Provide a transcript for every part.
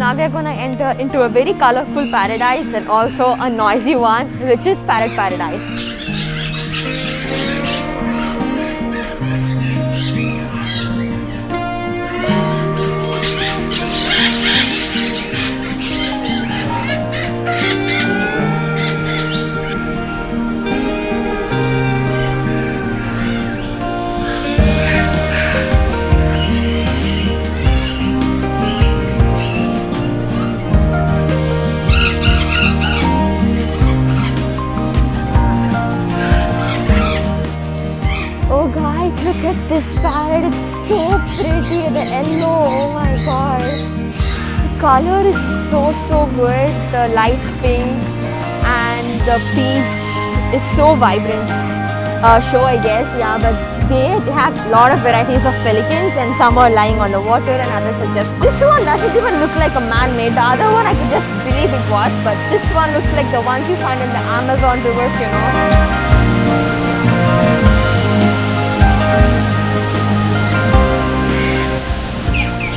now we are going to enter into a very colourful paradise and also a noisy one, which is Parrot Paradise. Look at this parrot, it's so pretty, the yellow, oh my god. The color is so good, the light pink and the peach is so vibrant. Show I guess, yeah, but they have a lot of varieties of pelicans and some are lying on the water and others are just... This one doesn't even look like a man-made, the other one I could just believe it was, but this one looks like the ones you find in the Amazon rivers, you know.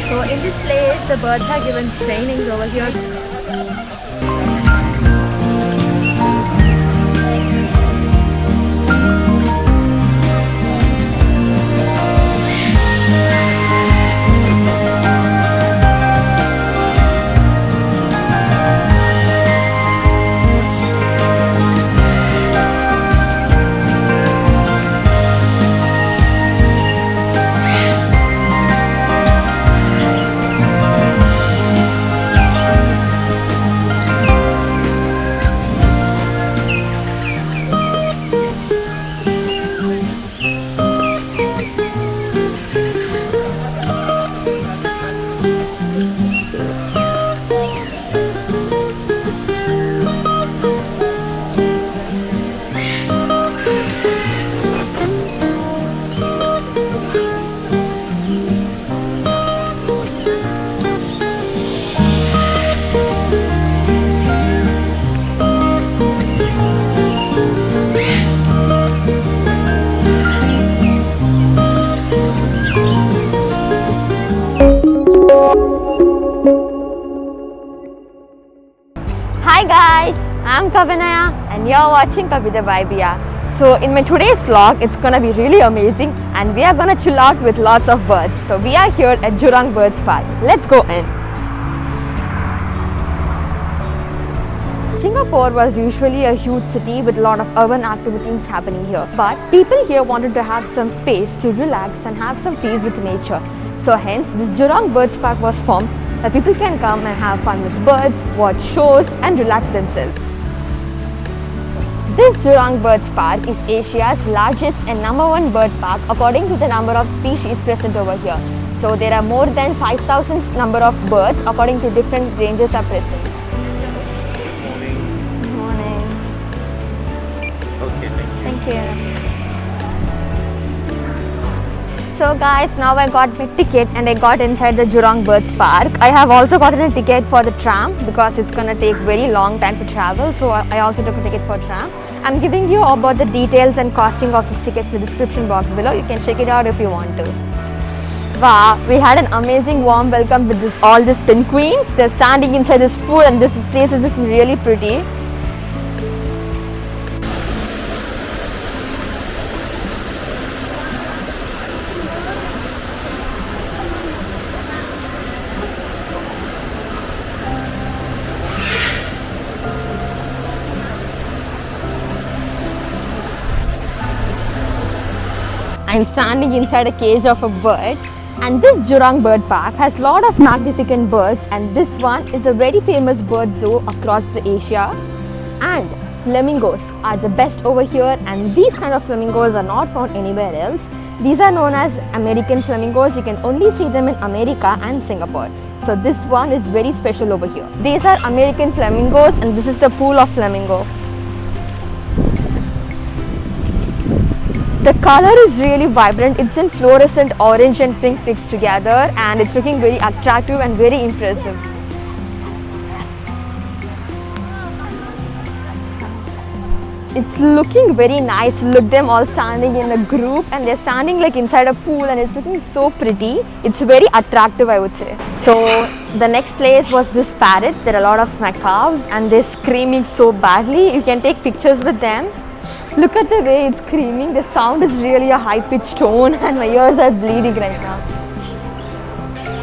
So in this place, the birds are given trainings over here. Hi guys, I'm Kavinaya and you're watching Kavita Vibia. So in my today's vlog, it's gonna be really amazing and we are gonna chill out with lots of birds. So we are here at Jurong Bird Park. Let's go in. Singapore was usually a huge city with a lot of urban activities happening here. But people here wanted to have some space to relax and have some peace with nature. So hence this Jurong Bird Park was formed where people can come and have fun with birds, watch shows and relax themselves. This Jurong Bird Park is Asia's largest and #1 bird park according to the number of species present over here. So there are more than 5,000 number of birds according to different ranges are present. Good morning. Okay, thank you. So guys, now I got my ticket and I got inside the Jurong Bird Park. I have also gotten a ticket for the tram because it's gonna take very long time to travel. So I also took a ticket for tram. I'm giving you about the details and costing of this ticket in the description box below. You can check it out if you want to. Wow, we had an amazing warm welcome with all these penguins. They're standing inside this pool and this place is looking really pretty. I'm standing inside a cage of a bird, and this Jurong Bird Park has a lot of magnificent birds, and this one is a very famous bird zoo across the Asia. And flamingos are the best over here, and these kind of flamingos are not found anywhere else. These are known as American flamingos. You can only see them in America and Singapore. So this one is very special over here. These are American flamingos and this is the pool of flamingo. The color is really vibrant. It's in fluorescent orange and pink mixed together and it's looking very attractive and very impressive. It's looking very nice. Look, them all standing in a group and they're standing like inside a pool and it's looking so pretty. It's very attractive, I would say. So The next place was this parrots. There are a lot of macaws and they're screaming so badly. You can take pictures with them. Look at the way it's screaming. The sound is really a high-pitched tone and my ears are bleeding right now.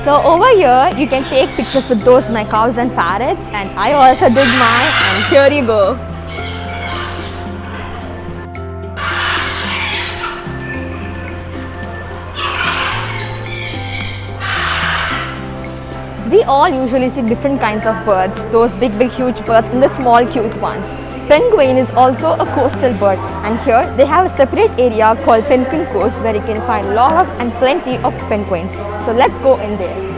So over here, you can take pictures with those macaws and parrots, and I also did mine, and here you go. We all usually see different kinds of birds, those big huge birds and the small cute ones. Penguin is also a coastal bird, and here they have a separate area called Penguin Coast where you can find a lot of and plenty of penguins. So let's go in there.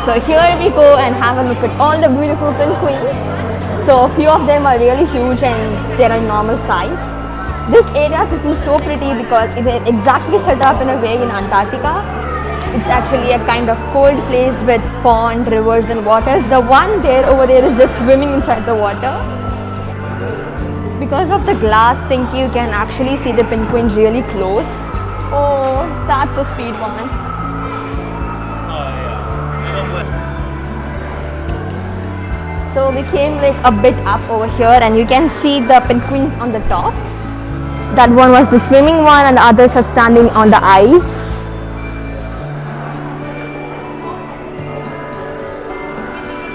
So here we go and have a look at all the beautiful penguins. So a few of them are really huge and they're a normal size. This area is looking so pretty because it is exactly set up in a way in Antarctica. It's actually a kind of cold place with pond, rivers and waters. The one there over there is just swimming inside the water. Because of the glass thingy, you can actually see the penguin really close. Oh, that's a sweet one. So we came like a bit up over here and you can see the penguins on the top. That one was the swimming one and the others are standing on the ice.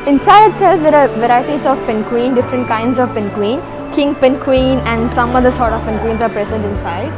Inside itself there are varieties of penguin, different kinds of penguin. King penguin and some other sort of penguins are present inside.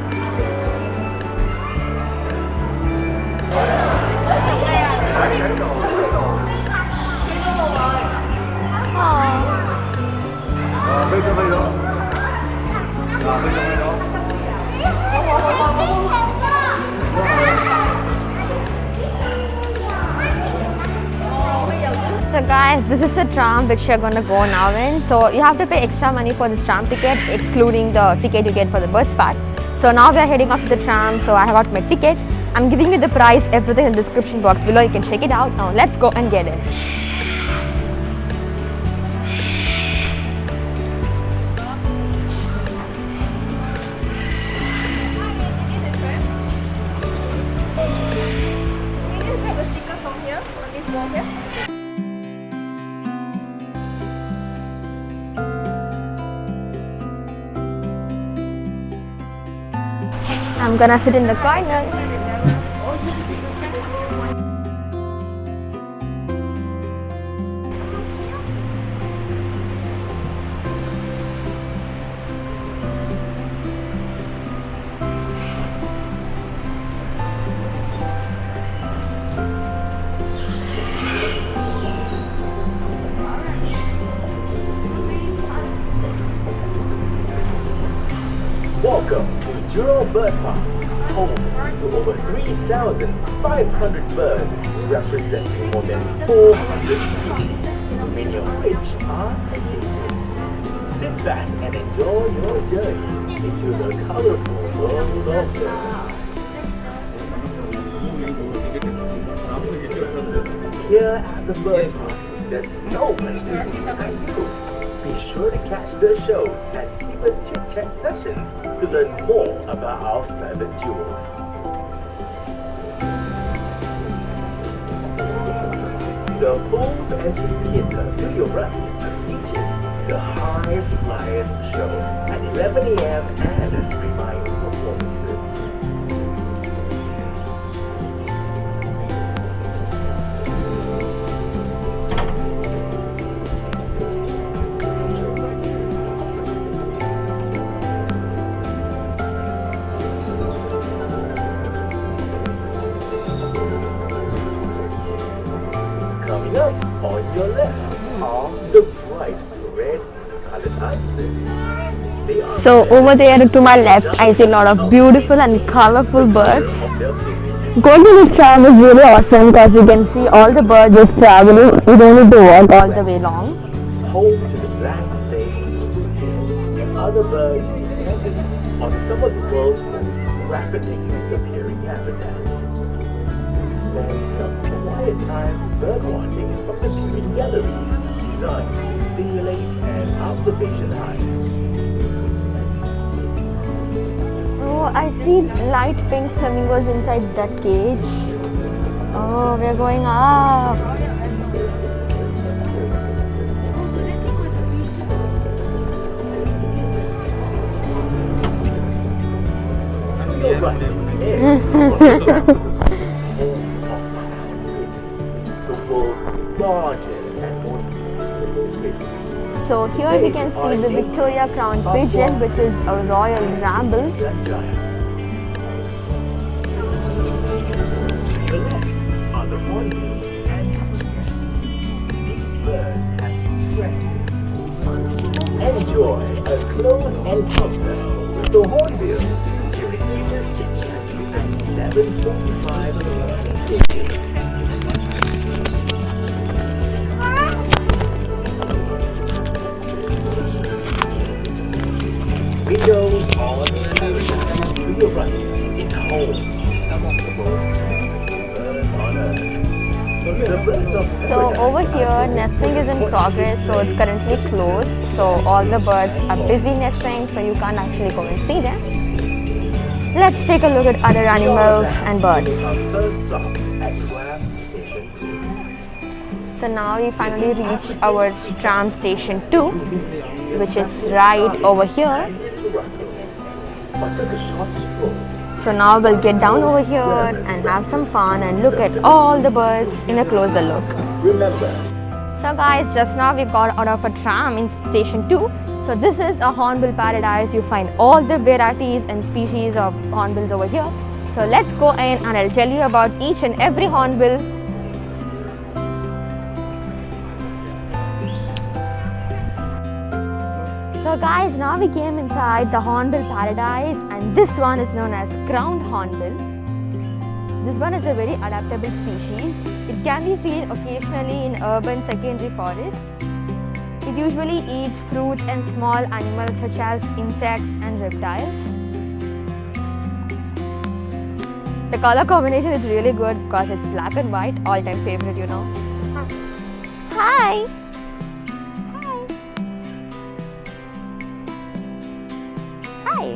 So guys, this is the tram which you're going to go now in. So you have to pay extra money for this tram ticket, excluding the ticket you get for the birds park. So now we are heading off to the tram. So I have got my ticket. I'm giving you the price, everything in the description box below. You can check it out. Now let's go and get it. I'm gonna sit in the corner. Welcome to Jurong Bird Park, home to over 3,500 birds representing more than 400 species, many of which are endangered. Sit back and enjoy your journey into the colourful world of birds. Here at the bird park, there's so much to see and do. Be sure to catch the shows and keep us chit-chat sessions to learn more about our feathered jewels. The Fool's Entry Theatre to your right features the High Flyers Show at 11 AM and 3 live performances. Coming up on your left are the bright red scarlet ices. So over there to my left, I see a lot of beautiful and colorful birds. Going to this tram is really awesome because you can see all the birds just traveling. You don't need to walk all the way long. Home to the black-faced swifty and other birds dependent on some of the world's most rapidly disappearing habitats. Spend some real-time bird watching from the Pigeon gallery, designed to simulate an observation high. Oh, I see light pink flamingos inside that cage. Oh, we're going up. To your right is the world's largest and most beautiful pigeons. So here we can see the Victoria Crown Pigeon, which is a royal ramble. To the left are the hornbills and sumptuous. These birds have impressive. Enjoy a close encounter with the hornbill during Evener's Chit Chat at 11:45 p.m. Windows on America. To your right is home to some of the most beautiful birds on earth. The birds of So paradise over are here, given nesting is in progress, so it's currently closed. So all the birds are busy nesting, so you can't actually go and see them. Let's take a look at other animals and birds. Our first stop at Tram Station 2. So now we finally reached our tram station 2, which is right over here. But took a short stroll. So now we'll get down over here and have some fun and look at all the birds in a closer look. Remember, So guys, just now we got out of a tram in station 2. So this is a hornbill paradise. You find all the varieties and species of hornbills over here. So let's go in and I'll tell you about each and every hornbill. So guys, now we came inside the Hornbill Paradise, and this one is known as Ground Hornbill. This one is a very adaptable species. It can be seen occasionally in urban secondary forests. It usually eats fruits and small animals such as insects and reptiles. The color combination is really good because it's black and white, all-time favorite, you know. Hi! Hi!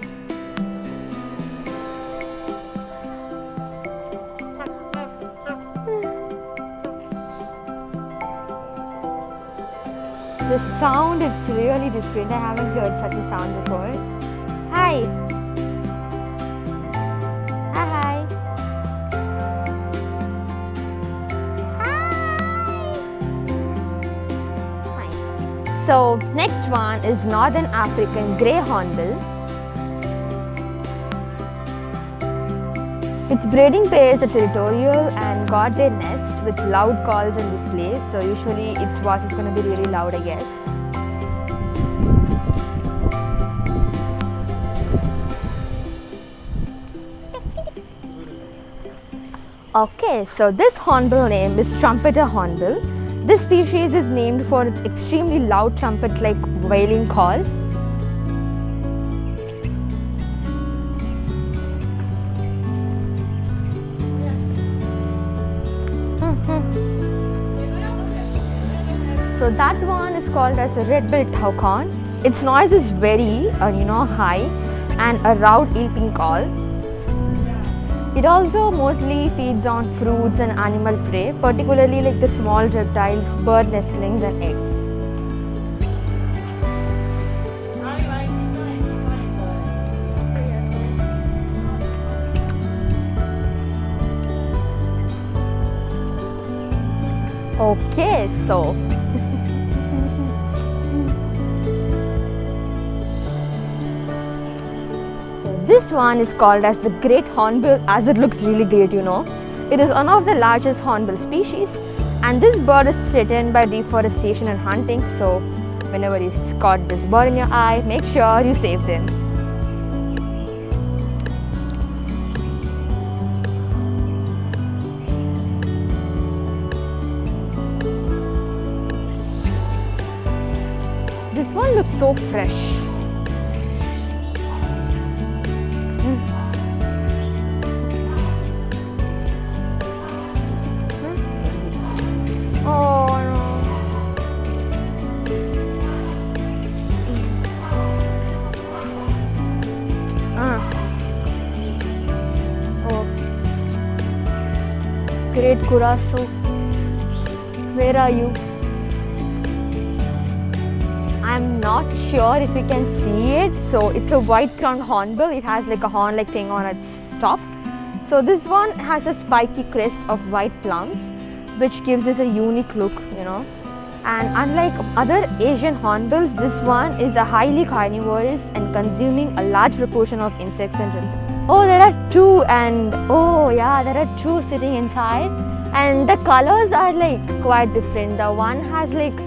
The sound, it's really different. I haven't heard such a sound before. Hi! Hi! Hi! So, next one is Northern African Grey Hornbill. Its breeding pairs are territorial and guard their nest with loud calls and displays. So usually its voice is going to be really loud, I guess. Okay, so this hornbill name is Trumpeter Hornbill. This species is named for its extremely loud trumpet-like wailing call. So that one is called as a red-billed toucan. Its noise is very, high and a loud yelping call. It also mostly feeds on fruits and animal prey, particularly like the small reptiles, bird nestlings and eggs. Okay, so this one is called as the Great Hornbill, as it looks really great, you know. It is one of the largest hornbill species, and this bird is threatened by deforestation and hunting. So whenever you got this bird in your eye, make sure you save them. This one looks so fresh. Curacao. Where are you? I'm not sure if you can see it. So it's a white crowned hornbill. It has like a horn like thing on its top. So this one has a spiky crest of white plums, which gives us a unique look, you know. And unlike other Asian hornbills, this one is a highly carnivorous and consuming a large proportion of insects and oh, there are two, and oh yeah, there are two sitting inside, and the colors are like quite different. The one has like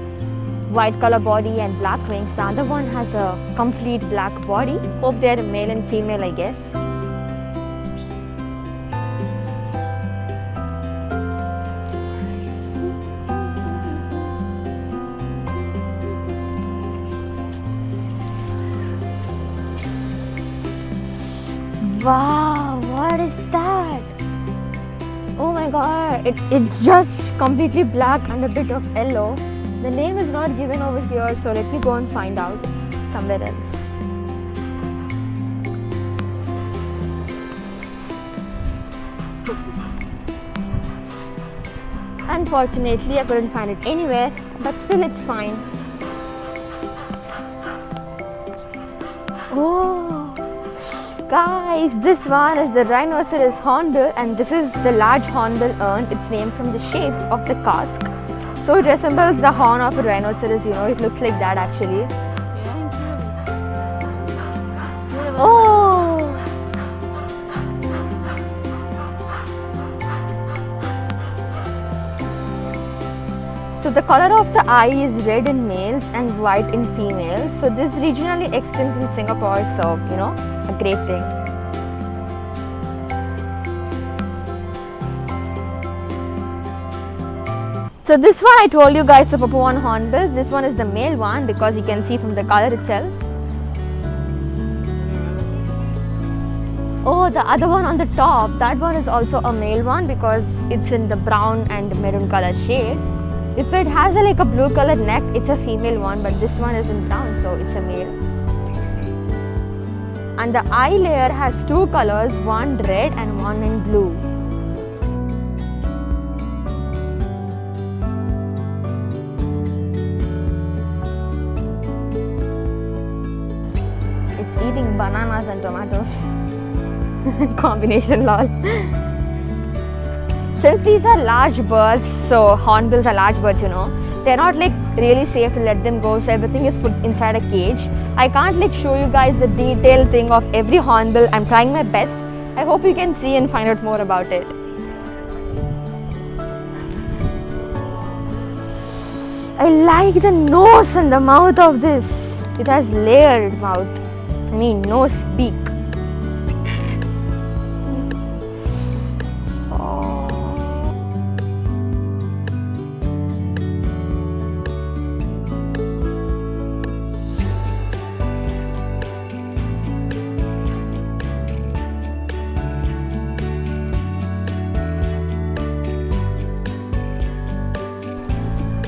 white color body and black wings. The other one has a complete black body. Hope they are male and female, I guess. Wow, what is that? Oh my god, it's just completely black and a bit of yellow. The name is not given over here, so let me go and find out somewhere else. Unfortunately, I couldn't find it anywhere, but still it's fine. Oh, guys, this one is the Rhinoceros Honda, and this is the large hornbill earned its name from the shape of the casque. So it resembles the horn of a rhinoceros, you know, it looks like that actually. Oh! So the color of the eye is red in males and white in females. So this regionally extends in Singapore, so you know, a great thing. So this one I told you guys, the Papuan hornbill. This one is the male one because you can see from the color itself. Oh, the other one on the top, that one is also a male one because it's in the brown and maroon color shade. If it has like a blue colored neck, it's a female one, but this one is in brown, so it's a male. And the eye layer has two colors, one red and one in blue. It's eating bananas and tomatoes. Combination lol. Since these are large birds, so hornbills are large birds, you know, they're not like really safe to let them go, so everything is put inside a cage. I can't like show you guys the detailed thing of every hornbill. I'm trying my best. I hope you can see and find out more about it. I like the nose and the mouth of this. It has layered mouth. I mean nose, beak.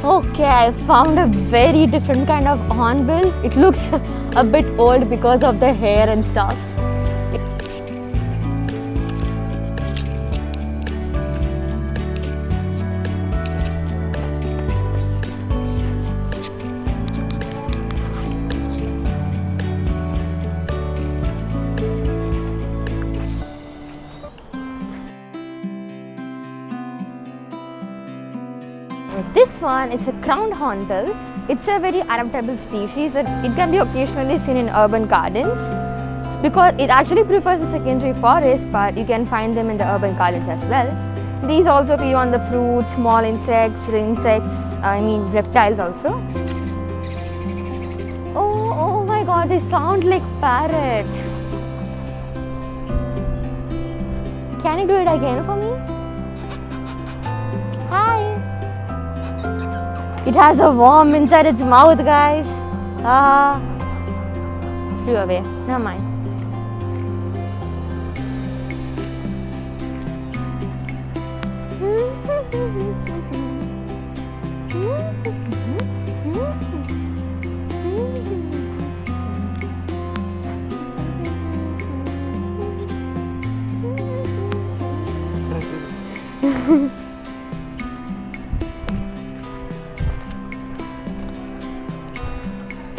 Okay, I found a very different kind of hornbill. It looks a bit old because of the hair and stuff. This one is a crowned hornbill. It's a very adaptable species and it can be occasionally seen in urban gardens because it actually prefers the secondary forest, but you can find them in the urban gardens as well. These also feed on the fruits, small insects, reptiles also. Oh my god, they sound like parrots. Can you do it again for me? Hi! It has a worm inside its mouth, guys. Flew away. Never mind.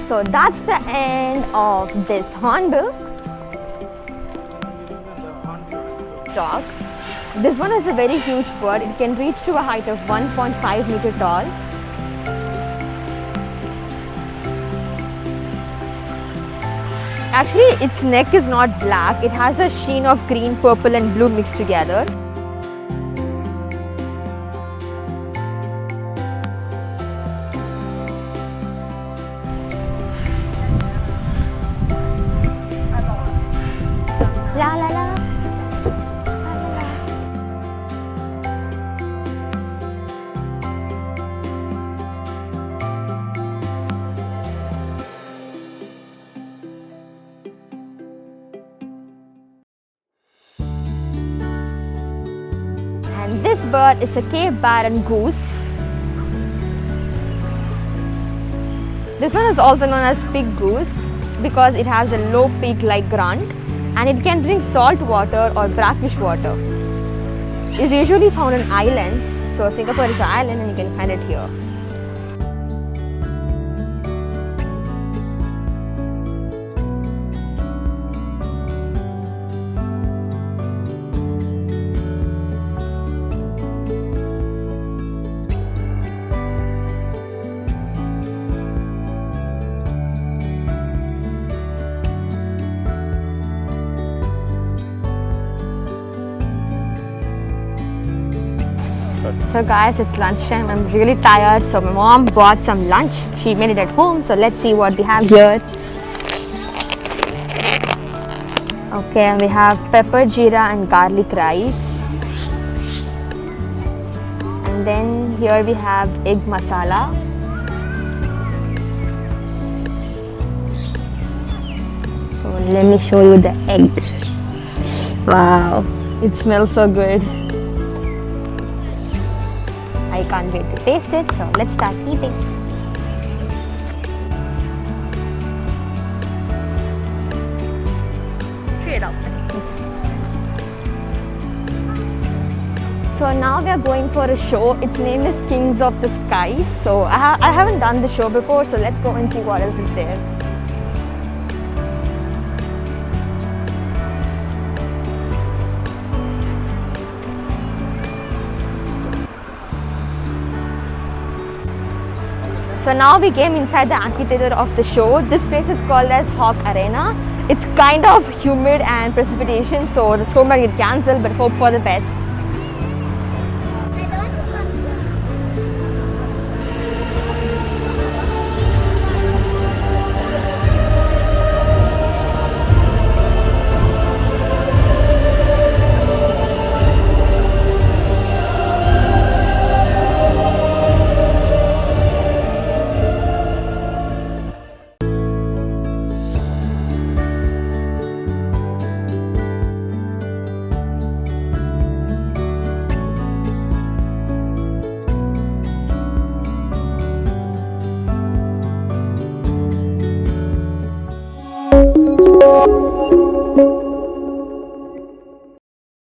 So that's the end of this hornbill talk. This one is a very huge bird. It can reach to a height of 1.5 meter tall. Actually, its neck is not black. It has a sheen of green, purple and blue mixed together. La la la. And this bird is a Cape Barren goose. This one is also known as pig goose because it has a low peak-like grunt and it can drink salt water or brackish water. It's usually found on islands, so Singapore is an island and you can find it here. So guys, it's lunchtime. I'm really tired, so my mom bought some lunch. She made it at home, so let's see what we have here. Okay, we have pepper, jeera and garlic rice. And then here we have egg masala. So let me show you the egg. Wow, it smells so good. I can't wait to taste it, so let's start eating. So now we are going for a show. Its name is Kings of the Skies. So I haven't done the show before, so let's go and see what else is there. So now we came inside the amphitheater of the show. This place is called as Hawk Arena. It's kind of humid and precipitation, so the show might get cancelled, but hope for the best.